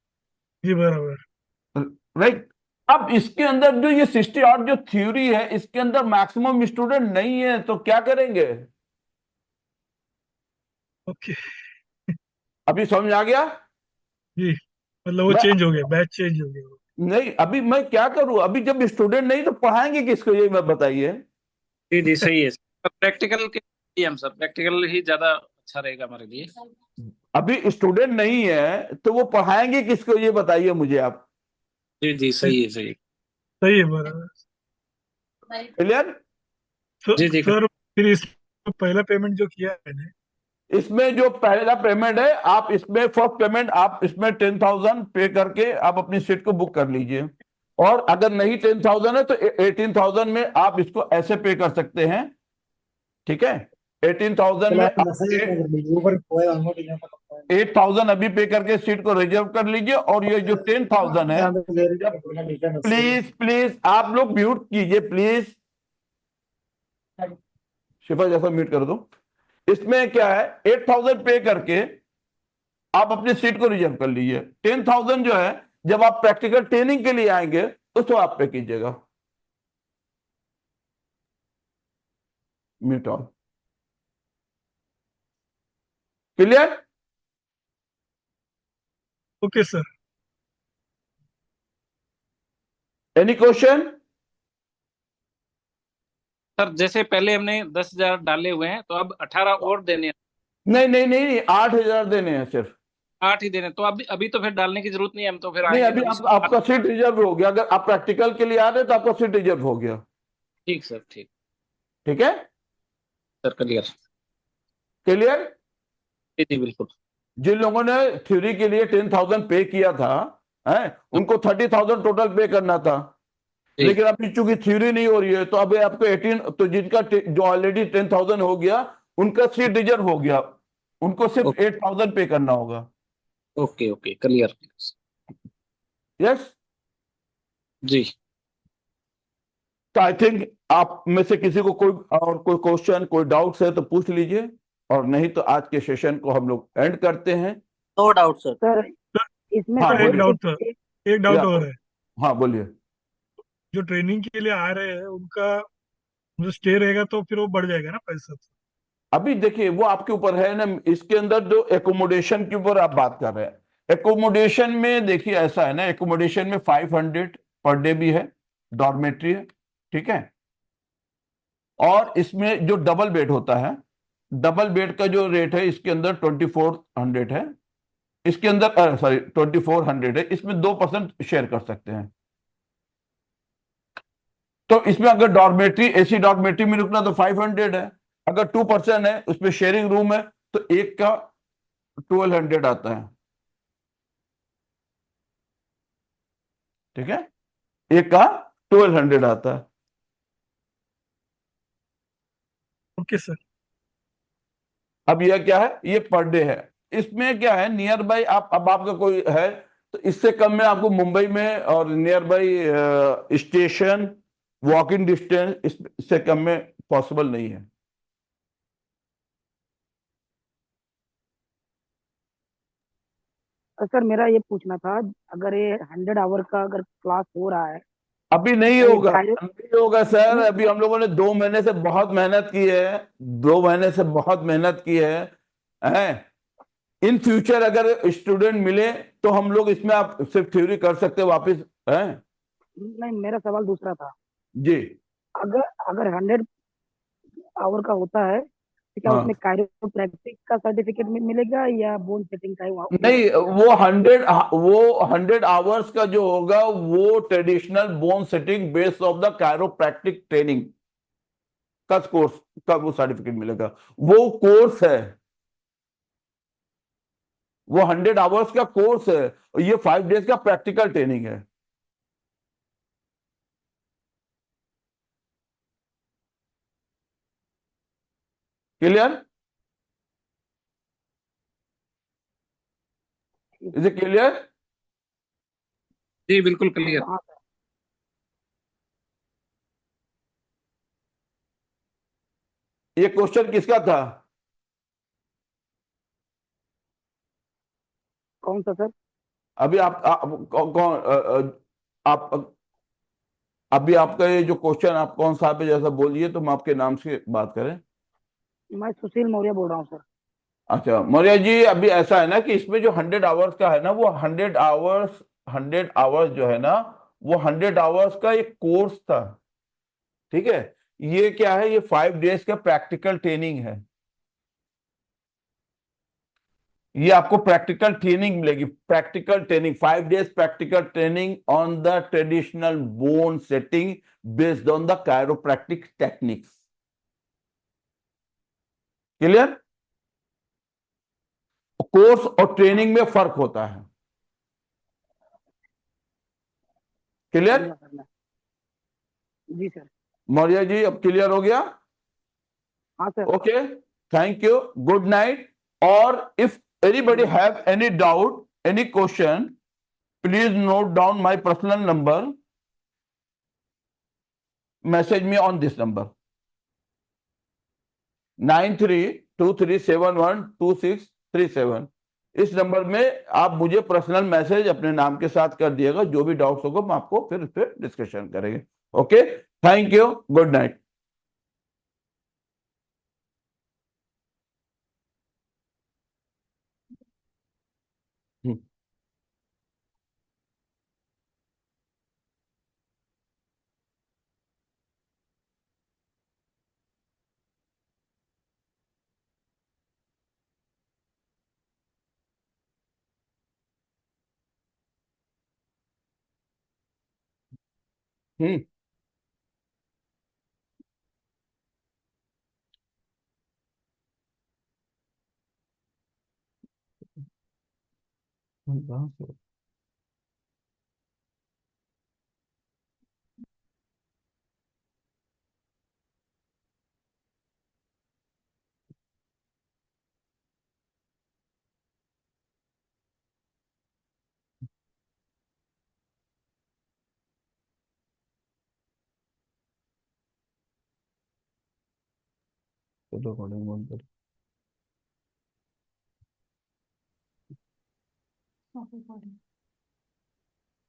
जी बराबर। राइट। अब इसके अंदर जो ये 60 आवर जो थ्योरी है, इसके अंदर मैक्सिमम स्टूडेंट नहीं है, तो क्या करेंगे? ओके। अभी समझ आ गया? जी, मतलब वो मैं चेंज हो गया, बैच चेंज हो गया। नहीं, अभी मैं क्या करूं? अभी जब स्टूडेंट नहीं तो पढ़ाएंगे किसको, ये मैं बताइए। जी जी सही है सर। प्रैक्टिकल के लिए हम सर प्रैक्टिकल ही ज्यादा अच्छा रहेगा हमारे लिए। अभी स्टूडेंट नहीं है तो वो पढ़ाएंगे किसको, ये बताइए मुझे आप। जी जी सही है सही है। सही है, बराबर। क्लियर? तो जी जी सर फिर इस पहला पेमेंट जो किया है मैंने, इसमें जो पहला पेमेंट है, आप इसमें फर्स्ट पेमेंट आप इसमें 10,000 पे करके आप अपनी सीट को बुक कर लीजिए। और अगर नहीं 10,000 है तो 18,000 में आप इसको ऐसे पे कर सकते हैं, ठीक है। 18,000 में आप 8,000 अभी पे करके सीट को रिजर्व कर लीजिए। और ये जो 10,000 है, प्लीज प्लीज आप लोग म्यूट कीजिए प्लीज, शिफा जैसा म्यूट कर दो। इसमें क्या है, 8,000 पे करके आप अपनी सीट को रिजर्व कर लीजिए। 10,000 जो है, जब आप प्रैक्टिकल ट्रेनिंग के लिए आएंगे उसको आप पे कीजिएगा। Mute on. Clear? Okay sir. Any question? Sir जैसे पहले हमने 10,000 डाले हुए हैं तो अब 18 और देने हैं। नहीं नहीं नहीं नहीं, 8,000 देने हैं सिर्फ। 8 ही देने हैं। तो अभी अभी तो फिर डालने की जरूरत नहीं है, हम तो फिर नहीं, आएंगे अभी तभी। आपका सीट रिजर्व हो गया। अगर आप प्रैक्टिकल के लिए आ रहे हैं तो आपका सीट रिजर्व हो गया, ठीक सर ठीक। ठीक है। Sir clear. क्लियर? जी जी बिल्कुल। जिन लोगों ने थ्योरी के लिए 10,000 पे किया था, है, उनको 30,000 टोटल पे करना था। जी लेकिन अभी चूंकि थ्योरी नहीं हो रही है तो अभी आपको 18, तो जिनका जो ऑलरेडी 10,000 हो गया उनका सीट रिजर्व हो गया, उनको सिर्फ 8,000 पे करना होगा। Okay okay clear. यस। जी तो आई थिंक आप में से किसी को कोई और कोई क्वेश्चन कोई डाउट्स है तो पूछ लीजिए, और नहीं तो आज के सेशन को हम लोग एंड करते हैं। No doubt sir. सर इसमें हाँ सर एक एक बोलिए। डाउट था, एक एक या डाउट और है। हाँ बोलिए। जो ट्रेनिंग के लिए आ रहे हैं उनका जो स्टे रहेगा तो फिर वो बढ़ जाएगा ना पैसा? अभी देखिए वो आपके ऊपर है ना, इसके अंदर जो एकोमोडेशन के ऊपर आप बात कर रहे हैं, एकोमोडेशन में देखिए ऐसा है ना, एकोमोडेशन में 500 पर डे भी है, डॉर्मेट्री है, ठीक है। और इसमें जो डबल बेड होता है, डबल बेड का जो रेट है इसके अंदर 2400 है, इसके अंदर सॉरी 2400 है, इसमें 2% शेयर कर सकते हैं। तो इसमें अगर डॉर्मेट्री एसी डॉर्मेट्री में रुकना तो 500 है, अगर 2% है उसमें शेयरिंग रूम है तो एक का 1200 आता है, ठीक है, एक का 1200 आता है। Okay sir. अब यह क्या है, ये पर डे है। इसमें क्या है, नियर बाई आप, अब आपका कोई है तो इससे कम में आपको मुंबई में और near by station walking distance इससे कम में पॉसिबल नहीं है। सर मेरा ये पूछना था, अगर ये 100 आवर का अगर क्लास हो रहा है अभी नहीं तो ये होगा, कायरो नहीं होगा सर। नहीं अभी हम लोगों ने 2 महीने से बहुत मेहनत की है, 2 महीने से बहुत मेहनत की है। इन फ्यूचर अगर स्टूडेंट मिले तो हम लोग इसमें आप सिर्फ थ्योरी कर सकते हैं वापस, है। नहीं, मेरा सवाल दूसरा था। जी। अगर अगर 100 आवर का होता है तो क्या उसमें हाँ कायरोप्रैक्टिक का सर्टिफिकेट मिलेगा या बोन सेटिंग का ही वो नहीं, रहेगा? वो 100 आवर्स का जो होगा वो traditional bone setting based of the chiropractic training का कोर्स का वो सर्टिफिकेट मिलेगा। वो कोर्स है, वो 100 आवर्स का कोर्स है, और ये 5 डेज का प्रैक्टिकल ट्रेनिंग है। क्लियर? Is it clear? जी बिल्कुल क्लियर। हाँ सर। ये क्वेश्चन किसका था? कौन सा सर? अभी कौन आप अभी आपका ये जो क्वेश्चन आप कौन सा पे जैसा बोलिए तो हम आपके नाम से बात करें। मैं सुशील मौर्य बोल रहा हूँ सर। अच्छा मौर्य जी, अभी ऐसा है ना कि इसमें जो 100 आवर्स का है ना, वो 100 आवर्स जो है ना, वो 100 आवर्स का एक कोर्स था, ठीक है। ये क्या है, ये 5 डेज का प्रैक्टिकल ट्रेनिंग है। ये आपको प्रैक्टिकल ट्रेनिंग मिलेगी, practical training 5 days practical training on the traditional bone setting based on the chiropractic techniques. Clear? Course और ट्रेनिंग में फर्क होता है। क्लियर? समझा सर मैं। जी सर। मौर्य जी अब क्लियर हो गया? हाँ sir. Okay, thank you, good night. और if anybody have any doubt any question, please note down my personal number, message me on this number 9323712637। इस नंबर में आप मुझे पर्सनल मैसेज अपने नाम के साथ कर दिएगा, जो भी डाउट्स होगा हम आपको फिर इस पर डिस्कशन करेंगे। Okay, thank you, good night. Hmm hmm recording mode पर। Stop recording.